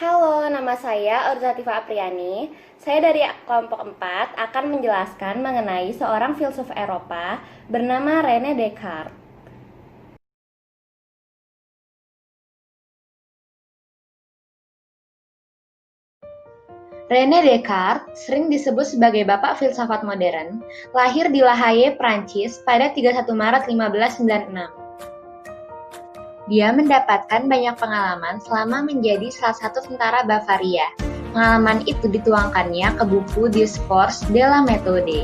Halo, nama saya Orzativa Apriani. Saya dari kelompok 4 akan menjelaskan mengenai seorang filsuf Eropa bernama René Descartes. René Descartes sering disebut sebagai bapak filsafat modern, lahir di La Haye, Prancis pada 31 Maret 1596. Dia mendapatkan banyak pengalaman selama menjadi salah satu tentara Bavaria. Pengalaman itu dituangkannya ke buku Discours de la Méthode.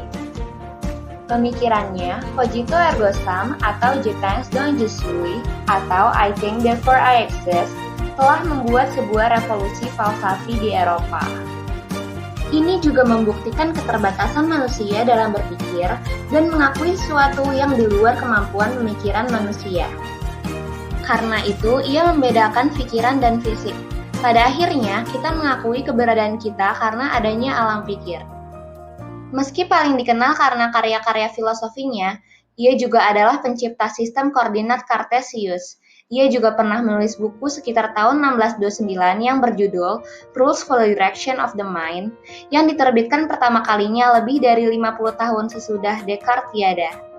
Pemikirannya, Cogito ergo sum atau Je pense donc je suis atau I think therefore I exist, telah membuat sebuah revolusi falsafi di Eropa. Ini juga membuktikan keterbatasan manusia dalam berpikir dan mengakui sesuatu yang di luar kemampuan pemikiran manusia. Karena itu, ia membedakan pikiran dan fisik. Pada akhirnya, kita mengakui keberadaan kita karena adanya alam pikir. Meski paling dikenal karena karya-karya filosofinya, ia juga adalah pencipta sistem koordinat Cartesius. Ia juga pernah menulis buku sekitar tahun 1629 yang berjudul Rules for the Direction of the Mind, yang diterbitkan pertama kalinya lebih dari 50 tahun sesudah Descartes tiada.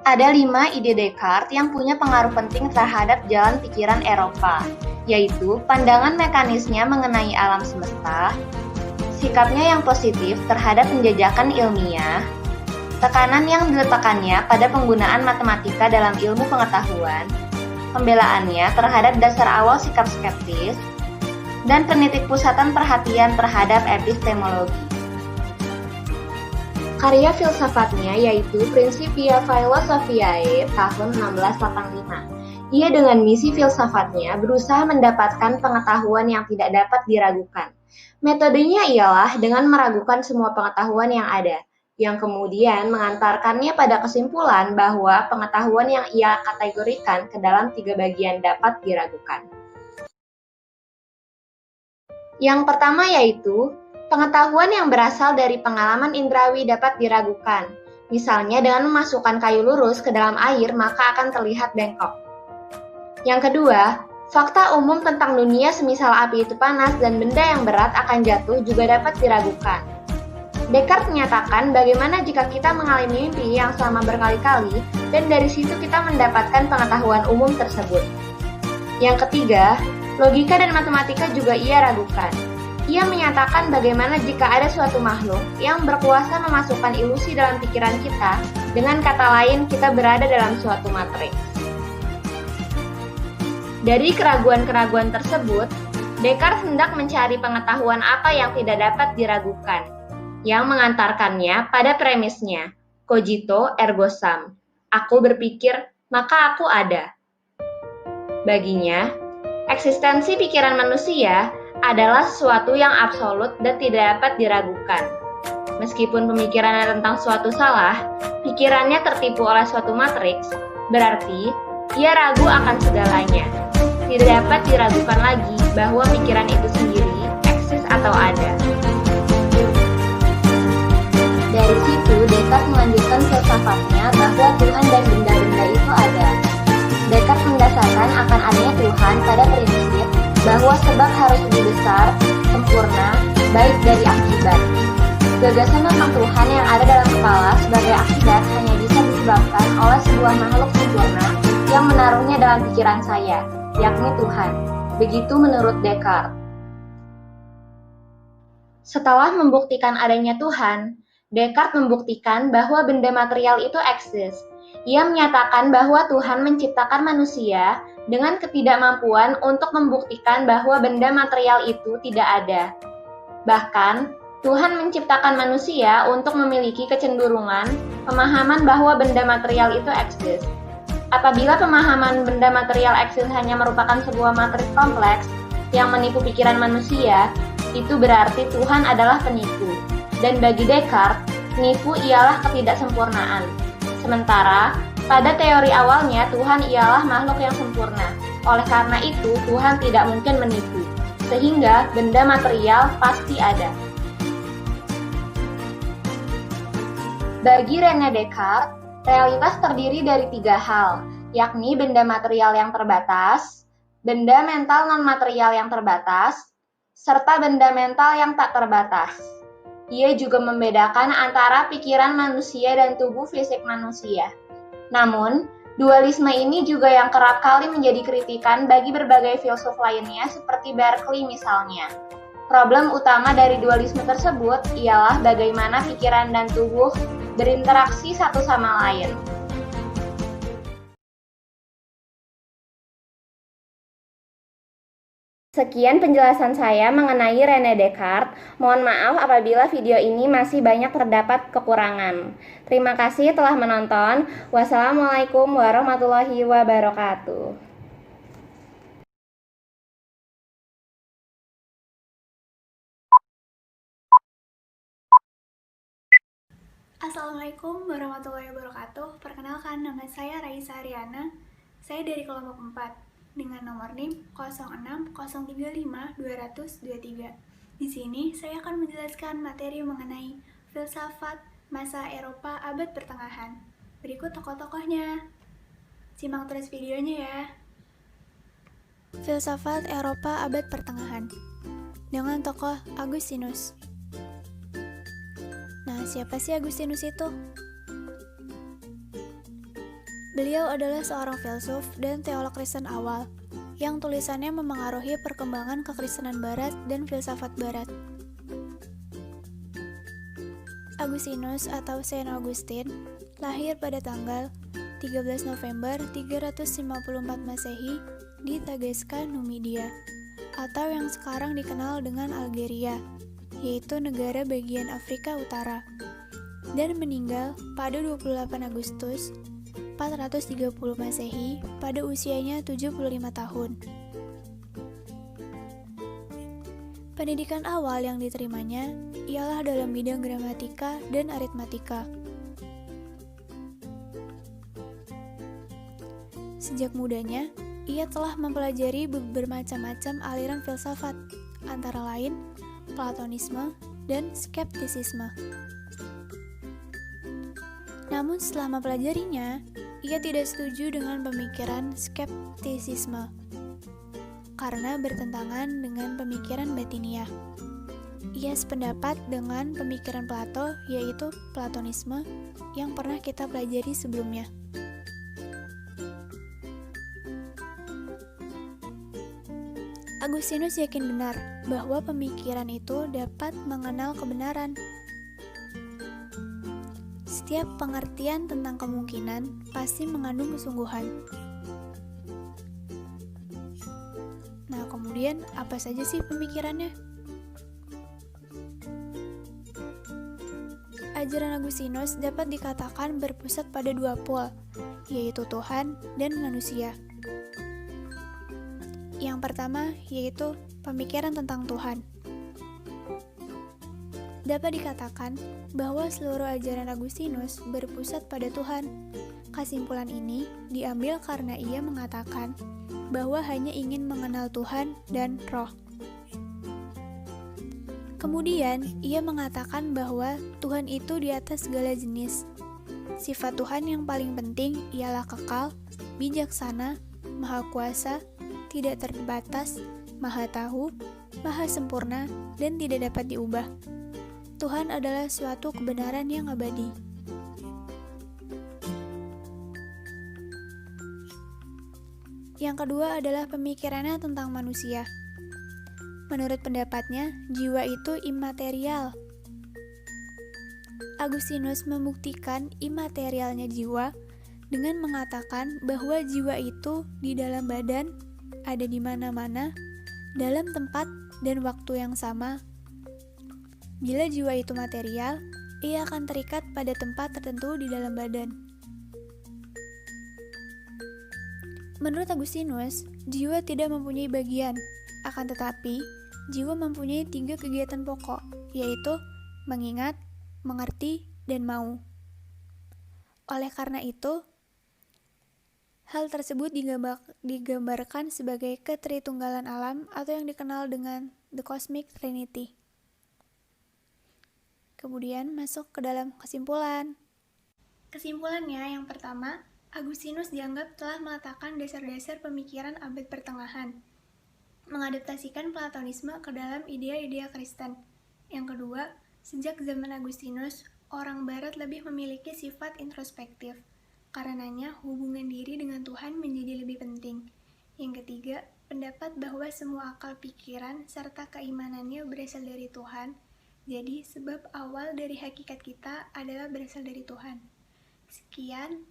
Ada 5 ide Descartes yang punya pengaruh penting terhadap jalan pikiran Eropa, yaitu pandangan mekanisnya mengenai alam semesta, sikapnya yang positif terhadap penjajakan ilmiah, tekanan yang diletakkannya pada penggunaan matematika dalam ilmu pengetahuan, pembelaannya terhadap dasar awal sikap skeptis, dan penitikpusatan perhatian terhadap epistemologi. Karya filsafatnya yaitu Principia Philosophiae tahun 1685. Ia dengan misi filsafatnya berusaha mendapatkan pengetahuan yang tidak dapat diragukan. Metodenya ialah dengan meragukan semua pengetahuan yang ada, yang kemudian mengantarkannya pada kesimpulan bahwa pengetahuan yang ia kategorikan ke dalam 3 bagian dapat diragukan. Yang pertama yaitu pengetahuan yang berasal dari pengalaman indrawi dapat diragukan. Misalnya dengan memasukkan kayu lurus ke dalam air maka akan terlihat bengkok. Yang kedua, fakta umum tentang dunia semisal api itu panas dan benda yang berat akan jatuh juga dapat diragukan. Descartes menyatakan bagaimana jika kita mengalami mimpi yang selama berkali-kali dan dari situ kita mendapatkan pengetahuan umum tersebut. Yang ketiga, logika dan matematika juga ia ragukan. Ia menyatakan bagaimana jika ada suatu makhluk yang berkuasa memasukkan ilusi dalam pikiran kita, dengan kata lain kita berada dalam suatu matriks. Dari keraguan-keraguan tersebut, Descartes hendak mencari pengetahuan apa yang tidak dapat diragukan, yang mengantarkannya pada premisnya, cogito ergo sum, aku berpikir, maka aku ada. Baginya, eksistensi pikiran manusia adalah sesuatu yang absolut dan tidak dapat diragukan. Meskipun pemikirannya tentang suatu salah, pikirannya tertipu oleh suatu matriks, berarti ia ragu akan segalanya. Tidak dapat diragukan lagi bahwa pikiran itu sendiri eksis atau ada. Dari situ, Descartes melanjutkan filsafatnya bahwa Tuhan dan benda-benda itu ada. Descartes mendasarkan akan adanya Tuhan pada prinsip bahwa sebab harus lebih besar, sempurna, baik dari akibat. Gagasan tentang Tuhan yang ada dalam kepala sebagai akibat hanya bisa disebabkan oleh sebuah makhluk sempurna yang menaruhnya dalam pikiran saya, yakni Tuhan. Begitu menurut Descartes. Setelah membuktikan adanya Tuhan, Descartes membuktikan bahwa benda material itu eksis. Ia menyatakan bahwa Tuhan menciptakan manusia dengan ketidakmampuan untuk membuktikan bahwa benda material itu tidak ada. Bahkan, Tuhan menciptakan manusia untuk memiliki kecenderungan pemahaman bahwa benda material itu eksis. Apabila pemahaman benda material eksis hanya merupakan sebuah matriks kompleks yang menipu pikiran manusia, itu berarti Tuhan adalah penipu. Dan bagi Descartes, penipu ialah ketidaksempurnaan. Sementara, pada teori awalnya Tuhan ialah makhluk yang sempurna. Oleh karena itu, Tuhan tidak mungkin menipu, sehingga benda material pasti ada. Bagi René Descartes, realitas terdiri dari 3 hal, yakni benda material yang terbatas, benda mental non-material yang terbatas, serta benda mental yang tak terbatas. Ia juga membedakan antara pikiran manusia dan tubuh fisik manusia. Namun, dualisme ini juga yang kerap kali menjadi kritikan bagi berbagai filsuf lainnya seperti Berkeley misalnya. Problem utama dari dualisme tersebut ialah bagaimana pikiran dan tubuh berinteraksi satu sama lain. Sekian penjelasan saya mengenai René Descartes. Mohon maaf apabila video ini masih banyak terdapat kekurangan. Terima kasih telah menonton. Wassalamualaikum warahmatullahi wabarakatuh. Assalamualaikum warahmatullahi wabarakatuh. Perkenalkan, nama saya Raisa Ariana. Saya dari kelompok 4 dengan nomor NIM 06035200223. Di sini saya akan menjelaskan materi mengenai filsafat masa Eropa abad pertengahan. Berikut tokoh-tokohnya. Simak terus videonya ya. Filsafat Eropa abad pertengahan dengan tokoh Agustinus. Nah, siapa sih Agustinus itu? Beliau adalah seorang filsuf dan teolog Kristen awal, yang tulisannya memengaruhi perkembangan kekristenan Barat dan filsafat Barat. Agustinus atau Saint Augustine lahir pada tanggal 13 November 354 Masehi di Tagaska, Numidia, atau yang sekarang dikenal dengan Algeria, yaitu negara bagian Afrika Utara, dan meninggal pada 28 Agustus 430 Masehi pada usianya 75 tahun. Pendidikan awal yang diterimanya ialah dalam bidang gramatika dan aritmatika. Sejak mudanya, ia telah mempelajari bermacam-macam aliran filsafat, antara lain Platonisme dan skeptisisme. Namun setelah mempelajarinya, ia tidak setuju dengan pemikiran skeptisisme karena bertentangan dengan pemikiran batiniah. Ia sependapat dengan pemikiran Plato, yaitu Platonisme yang pernah kita pelajari sebelumnya. Agustinus yakin benar bahwa pemikiran itu dapat mengenal kebenaran. Setiap pengertian tentang kemungkinan pasti mengandung kesungguhan. Nah, kemudian apa saja sih pemikirannya? Ajaran Agustinus dapat dikatakan berpusat pada dua pol, yaitu Tuhan dan manusia. Yang pertama yaitu pemikiran tentang Tuhan. Dapat dikatakan bahwa seluruh ajaran Agustinus berpusat pada Tuhan. Kesimpulan ini diambil karena ia mengatakan bahwa hanya ingin mengenal Tuhan dan Roh. Kemudian, ia mengatakan bahwa Tuhan itu di atas segala jenis. Sifat Tuhan yang paling penting ialah kekal, bijaksana, maha kuasa, tidak terbatas, maha tahu, maha sempurna, dan tidak dapat diubah. Tuhan adalah suatu kebenaran yang abadi. Yang kedua adalah pemikirannya tentang manusia. Menurut pendapatnya, jiwa itu imaterial. Agustinus membuktikan imaterialnya jiwa dengan mengatakan bahwa jiwa itu di dalam badan, ada di mana-mana, dalam tempat dan waktu yang sama. Bila jiwa itu material, ia akan terikat pada tempat tertentu di dalam badan. Menurut Agustinus, jiwa tidak mempunyai bagian, akan tetapi jiwa mempunyai 3 kegiatan pokok, yaitu mengingat, mengerti, dan mau. Oleh karena itu, hal tersebut digambarkan sebagai ketritunggalan alam atau yang dikenal dengan The Cosmic Trinity. Kemudian masuk ke dalam kesimpulan. Kesimpulannya yang pertama, Agustinus dianggap telah meletakkan dasar-dasar pemikiran abad pertengahan, mengadaptasikan Platonisme ke dalam idea-idea Kristen. Yang kedua, sejak zaman Agustinus, orang Barat lebih memiliki sifat introspektif. Karenanya, hubungan diri dengan Tuhan menjadi lebih penting. Yang ketiga, pendapat bahwa semua akal pikiran serta keimanannya berasal dari Tuhan. Jadi, sebab awal dari hakikat kita adalah berasal dari Tuhan. Sekian,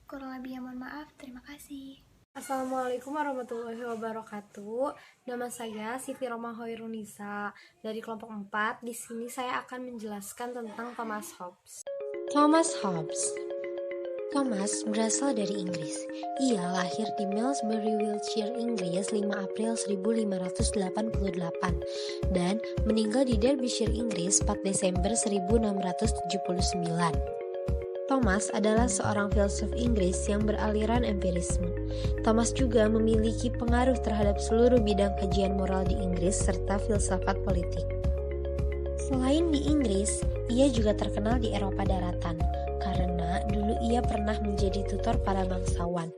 kurang lebihnya mohon maaf. Terima kasih. Assalamualaikum warahmatullahi wabarakatuh. Nama saya Siti Roma Hoirunisa dari kelompok 4. Di sini saya akan menjelaskan tentang Thomas Hobbes. Thomas Hobbes. Thomas berasal dari Inggris. Ia lahir di Millsbury, Wiltshire, Inggris 5 April 1588 dan meninggal di Derbyshire, Inggris 4 Desember 1679. Thomas adalah seorang filsuf Inggris yang beraliran empirisme. Thomas juga memiliki pengaruh terhadap seluruh bidang kajian moral di Inggris serta filsafat politik. Selain di Inggris, ia juga terkenal di Eropa daratan karena dulu ia pernah menjadi tutor para bangsawan.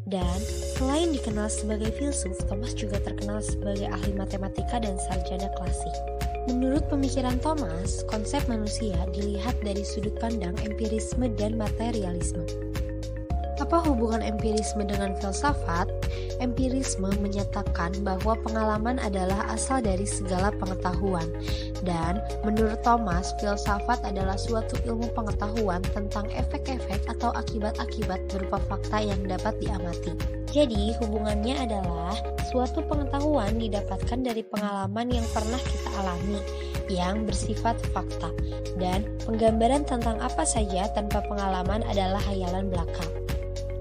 Dan selain dikenal sebagai filsuf, Thomas juga terkenal sebagai ahli matematika dan sarjana klasik. Menurut pemikiran Thomas, konsep manusia dilihat dari sudut pandang empirisme dan materialisme. Apa hubungan empirisme dengan filsafat? Empirisme menyatakan bahwa pengalaman adalah asal dari segala pengetahuan. Dan menurut Thomas, filsafat adalah suatu ilmu pengetahuan tentang efek-efek atau akibat-akibat berupa fakta yang dapat diamati. Jadi, hubungannya adalah suatu pengetahuan didapatkan dari pengalaman yang pernah kita alami, yang bersifat fakta. Dan penggambaran tentang apa saja tanpa pengalaman adalah hayalan belaka.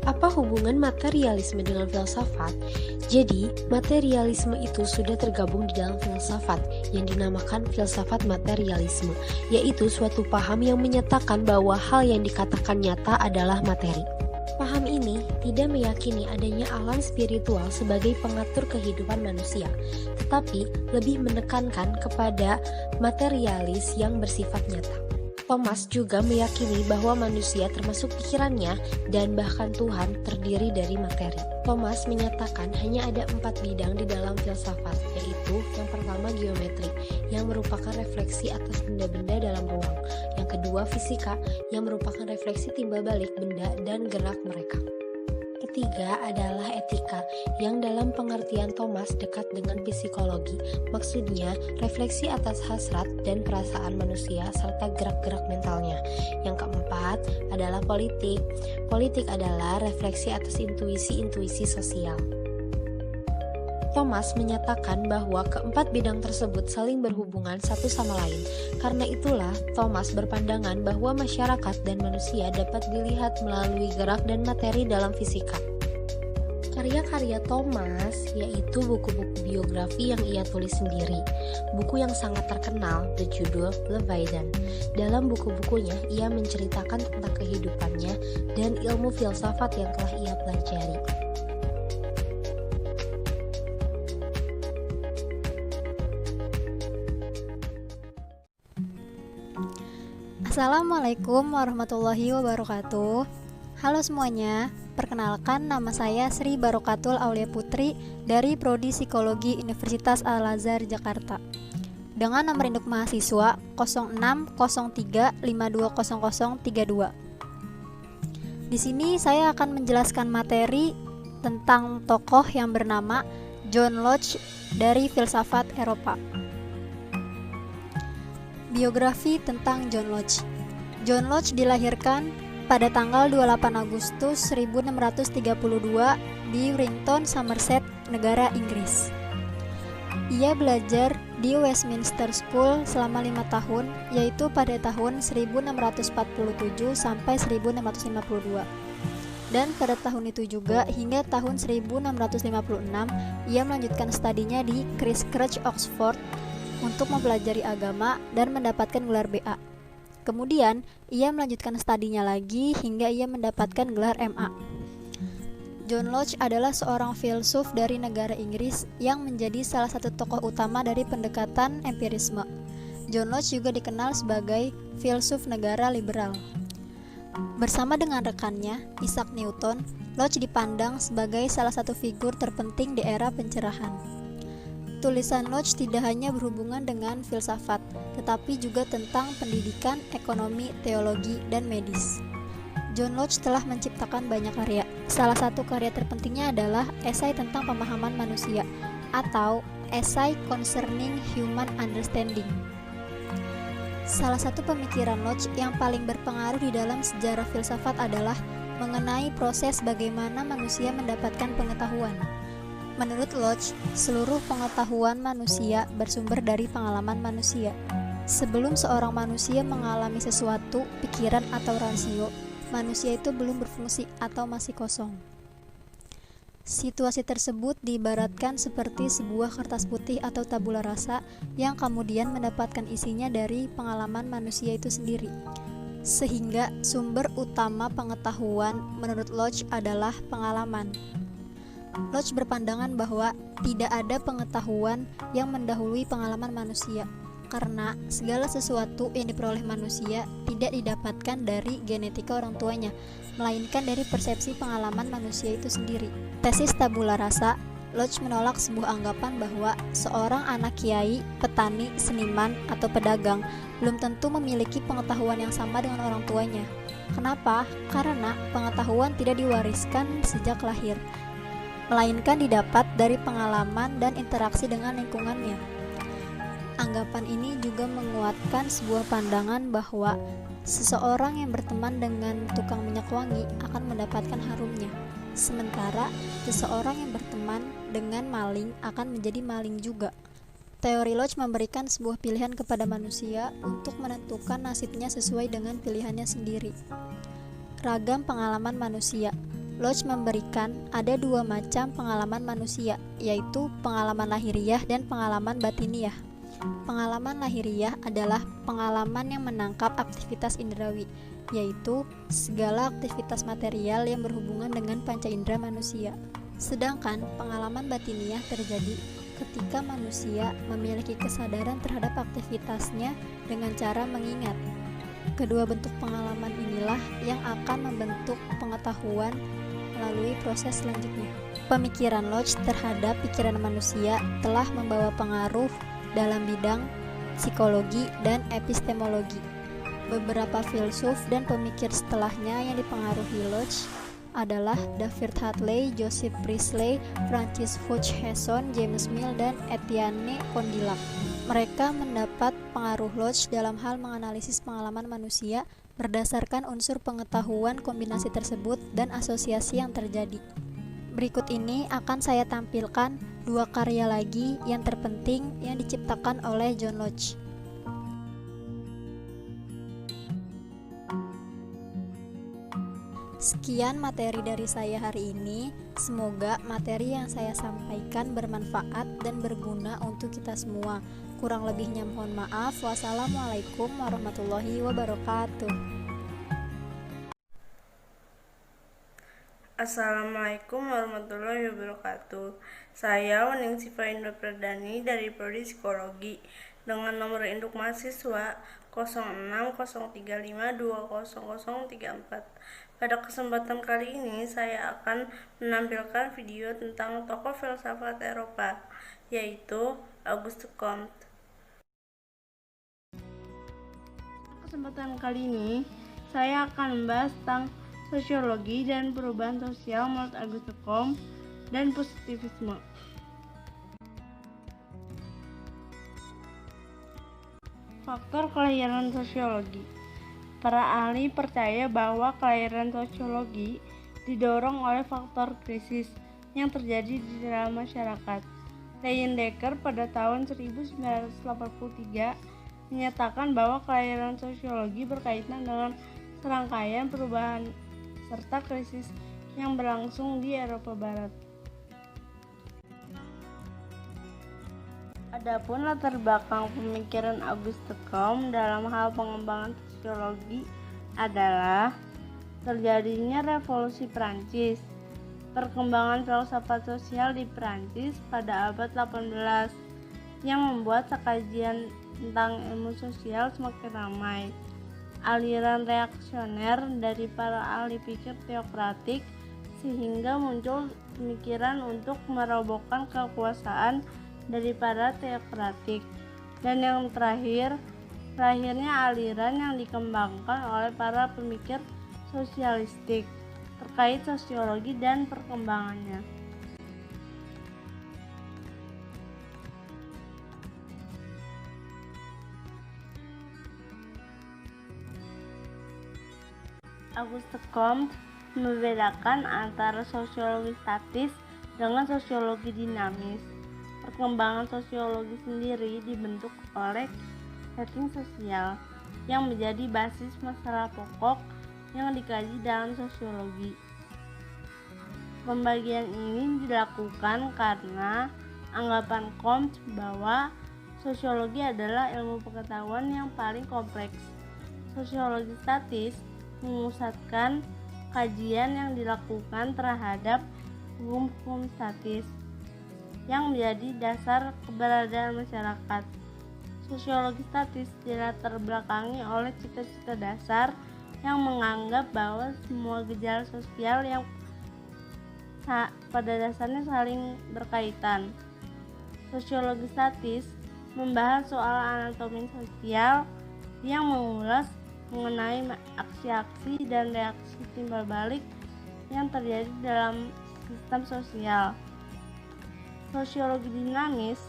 Apa hubungan materialisme dengan filsafat? Jadi, materialisme itu sudah tergabung di dalam filsafat yang dinamakan filsafat materialisme, yaitu suatu paham yang menyatakan bahwa hal yang dikatakan nyata adalah materi. Paham ini tidak meyakini adanya alam spiritual sebagai pengatur kehidupan manusia, tetapi lebih menekankan kepada materialis yang bersifat nyata. Thomas juga meyakini bahwa manusia termasuk pikirannya dan bahkan Tuhan terdiri dari materi. Thomas menyatakan hanya ada 4 bidang di dalam filsafat, yaitu yang pertama geometri, yang merupakan refleksi atas benda-benda dalam ruang. Yang kedua fisika, yang merupakan refleksi timbal balik benda dan gerak mereka. Ketiga adalah etika, yang dalam pengertian Thomas dekat dengan psikologi. Maksudnya, refleksi atas hasrat dan perasaan manusia serta gerak-gerak mentalnya. Yang keempat adalah politik. Politik adalah refleksi atas intuisi-intuisi sosial. Thomas menyatakan bahwa keempat bidang tersebut saling berhubungan satu sama lain. Karena itulah, Thomas berpandangan bahwa masyarakat dan manusia dapat dilihat melalui gerak dan materi dalam fisika. Karya-karya Thomas yaitu buku-buku biografi yang ia tulis sendiri. Buku yang sangat terkenal berjudul Leviathan. Dalam buku-bukunya, ia menceritakan tentang kehidupannya dan ilmu filsafat yang telah ia pelajari. Assalamualaikum warahmatullahi wabarakatuh. Halo semuanya, perkenalkan nama saya Sri Barokatul Aulia Putri dari Prodi Psikologi Universitas Al-Azhar Jakarta. Dengan nomor induk mahasiswa 0603520032. Di sini saya akan menjelaskan materi tentang tokoh yang bernama John Locke dari filsafat Eropa. Biografi tentang John Locke. John Locke dilahirkan pada tanggal 28 Agustus 1632 di Warrington, Somerset, negara Inggris. Ia belajar di Westminster School selama 5 tahun, yaitu pada tahun 1647 sampai 1652. Dan pada tahun itu juga hingga tahun 1656 ia melanjutkan studinya di Christ Church, Oxford untuk mempelajari agama dan mendapatkan gelar BA. Kemudian, ia melanjutkan studinya lagi hingga ia mendapatkan gelar MA. John Locke adalah seorang filsuf dari negara Inggris yang menjadi salah satu tokoh utama dari pendekatan empirisme. John Locke juga dikenal sebagai filsuf negara liberal. Bersama dengan rekannya, Isaac Newton, Locke dipandang sebagai salah satu figur terpenting di era pencerahan. Tulisan Locke tidak hanya berhubungan dengan filsafat, tetapi juga tentang pendidikan, ekonomi, teologi, dan medis. John Locke telah menciptakan banyak karya. Salah satu karya terpentingnya adalah esai tentang pemahaman manusia, atau Essay Concerning Human Understanding. Salah satu pemikiran Locke yang paling berpengaruh di dalam sejarah filsafat adalah mengenai proses bagaimana manusia mendapatkan pengetahuan. Menurut Locke, seluruh pengetahuan manusia bersumber dari pengalaman manusia. Sebelum seorang manusia mengalami sesuatu, pikiran atau rasio, manusia itu belum berfungsi atau masih kosong. Situasi tersebut diibaratkan seperti sebuah kertas putih atau tabula rasa yang kemudian mendapatkan isinya dari pengalaman manusia itu sendiri. Sehingga sumber utama pengetahuan menurut Locke adalah pengalaman. Locke berpandangan bahwa tidak ada pengetahuan yang mendahului pengalaman manusia, karena segala sesuatu yang diperoleh manusia tidak didapatkan dari genetika orang tuanya, melainkan dari persepsi pengalaman manusia itu sendiri. Tesis tabula rasa, Locke menolak sebuah anggapan bahwa seorang anak kiai, petani, seniman, atau pedagang belum tentu memiliki pengetahuan yang sama dengan orang tuanya. Kenapa? Karena pengetahuan tidak diwariskan sejak lahir, melainkan didapat dari pengalaman dan interaksi dengan lingkungannya. Anggapan ini juga menguatkan sebuah pandangan bahwa seseorang yang berteman dengan tukang minyak wangi akan mendapatkan harumnya, sementara seseorang yang berteman dengan maling akan menjadi maling juga. Teori Locke memberikan sebuah pilihan kepada manusia untuk menentukan nasibnya sesuai dengan pilihannya sendiri. Ragam pengalaman manusia. Locke memberikan ada dua macam pengalaman manusia, yaitu pengalaman lahiriah dan pengalaman batiniah. Pengalaman lahiriah adalah pengalaman yang menangkap aktivitas indrawi, yaitu segala aktivitas material yang berhubungan dengan panca indera manusia. Sedangkan pengalaman batiniah terjadi ketika manusia memiliki kesadaran terhadap aktivitasnya dengan cara mengingat. Kedua bentuk pengalaman inilah yang akan membentuk pengetahuan melalui proses selanjutnya. Pemikiran Locke terhadap pikiran manusia telah membawa pengaruh dalam bidang psikologi dan epistemologi. Beberapa filsuf dan pemikir setelahnya yang dipengaruhi Locke adalah David Hartley, Joseph Priestley, Francis Hutcheson, James Mill, dan Etienne Condillac. Mereka mendapat pengaruh Locke dalam hal menganalisis pengalaman manusia berdasarkan unsur pengetahuan kombinasi tersebut dan asosiasi yang terjadi. Berikut ini akan saya tampilkan dua karya lagi yang terpenting yang diciptakan oleh John Locke. Sekian materi dari saya hari ini. Semoga materi yang saya sampaikan bermanfaat dan berguna untuk kita semua. Kurang lebihnya mohon maaf. Wassalamualaikum warahmatullahi wabarakatuh. Assalamualaikum warahmatullahi wabarakatuh. Saya Waning Sifa Indra Pradani dari Prodi Psikologi dengan nomor induk mahasiswa 0603520034. Pada kesempatan kali ini saya akan menampilkan video tentang tokoh filsafat Eropa, yaitu Auguste Comte. Kesempatan kali ini saya akan membahas tentang sosiologi dan perubahan sosial menurut Auguste Comte dan positivisme. Faktor kelahiran sosiologi. Para ahli percaya bahwa kelahiran sosiologi didorong oleh faktor krisis yang terjadi di dalam masyarakat. Leyendecker pada tahun 1983 menyatakan bahwa kelahiran sosiologi berkaitan dengan serangkaian perubahan serta krisis yang berlangsung di Eropa Barat. Adapun latar belakang pemikiran Auguste Comte dalam hal pengembangan sosiologi adalah terjadinya revolusi Prancis, perkembangan filsafat sosial di Prancis pada abad 18 yang membuat kajian tentang ilmu sosial semakin ramai. aliran reaksioner dari para ahli pikir teokratik, sehingga muncul pemikiran untuk merobohkan kekuasaan dari para teokratik. Dan yang terakhir, lahirnya aliran yang dikembangkan oleh para pemikir sosialistik terkait sosiologi dan perkembangannya. Auguste Comte membedakan antara sosiologi statis dengan sosiologi dinamis. Perkembangan sosiologi sendiri dibentuk oleh setting sosial yang menjadi basis masalah pokok yang dikaji dalam sosiologi. Pembagian ini dilakukan karena anggapan Comte bahwa sosiologi adalah ilmu pengetahuan yang paling kompleks. Sosiologi statis memusatkan kajian yang dilakukan terhadap hukum-hukum statis yang menjadi dasar keberadaan masyarakat. Sosiologi statis dilatar belakangi oleh cita-cita dasar yang menganggap bahwa semua gejala sosial yang pada dasarnya saling berkaitan. Sosiologi statis membahas soal anatomi sosial yang mengulas mengenai aksi-aksi dan reaksi timbal balik yang terjadi dalam sistem sosial. Sosiologi dinamis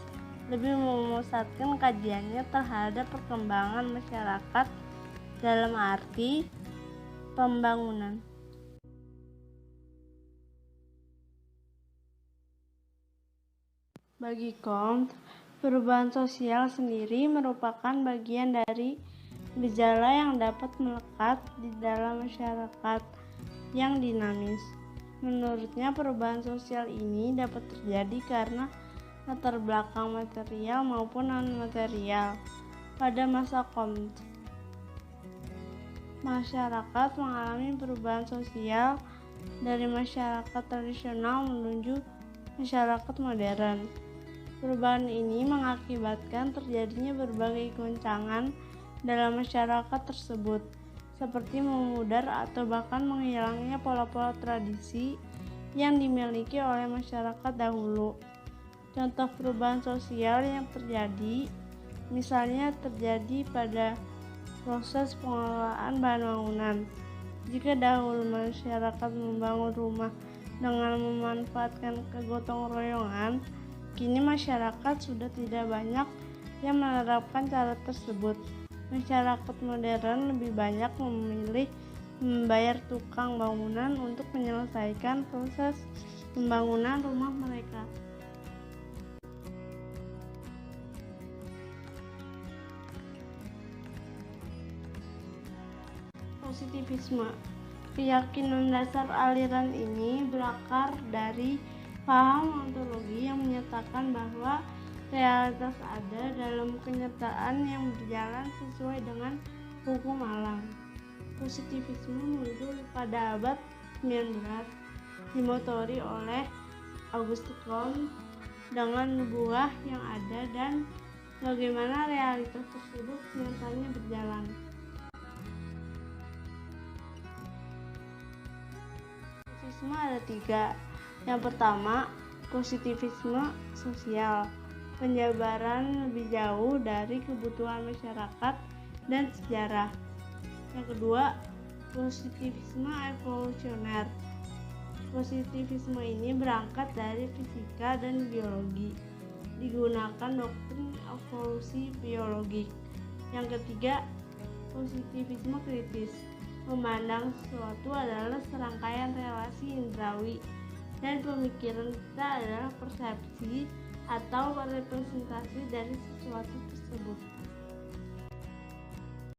lebih memusatkan kajiannya terhadap perkembangan masyarakat dalam arti pembangunan. Bagi Comte, perubahan sosial sendiri merupakan bagian dari gejala yang dapat melekat di dalam masyarakat yang dinamis. Menurutnya, perubahan sosial ini dapat terjadi karena latar belakang material maupun non-material. Pada masa Comte, masyarakat mengalami perubahan sosial dari masyarakat tradisional menuju masyarakat modern. Perubahan ini mengakibatkan terjadinya berbagai goncangan dalam masyarakat tersebut, seperti memudar atau bahkan menghilangnya pola-pola tradisi yang dimiliki oleh masyarakat dahulu. Contoh perubahan sosial yang terjadi, misalnya terjadi pada proses pengelolaan bahan bangunan. Jika dahulu masyarakat membangun rumah dengan memanfaatkan kegotong royongan, kini masyarakat sudah tidak banyak yang menerapkan cara tersebut. Masyarakat modern lebih banyak memilih membayar tukang bangunan untuk menyelesaikan proses pembangunan rumah mereka. Positivisme. Keyakinan dasar aliran ini berakar dari paham ontologi yang menyatakan bahwa realitas ada dalam kenyataan yang berjalan sesuai dengan hukum alam. Positivisme muncul pada abad 19, dimotori oleh Auguste Comte dengan nubuah yang ada dan bagaimana realitas tersebut nyatanya berjalan. Positivisme ada 3. Yang pertama, positivisme sosial, penjabaran lebih jauh dari kebutuhan masyarakat dan sejarah. Yang kedua, positivisme evolusioner. Positivisme ini berangkat dari fisika dan biologi, digunakan doktrin evolusi biologik. Yang ketiga, positivisme kritis, memandang sesuatu adalah serangkaian relasi indrawi dan pemikiran kita adalah persepsi atau representasi dari sesuatu tersebut.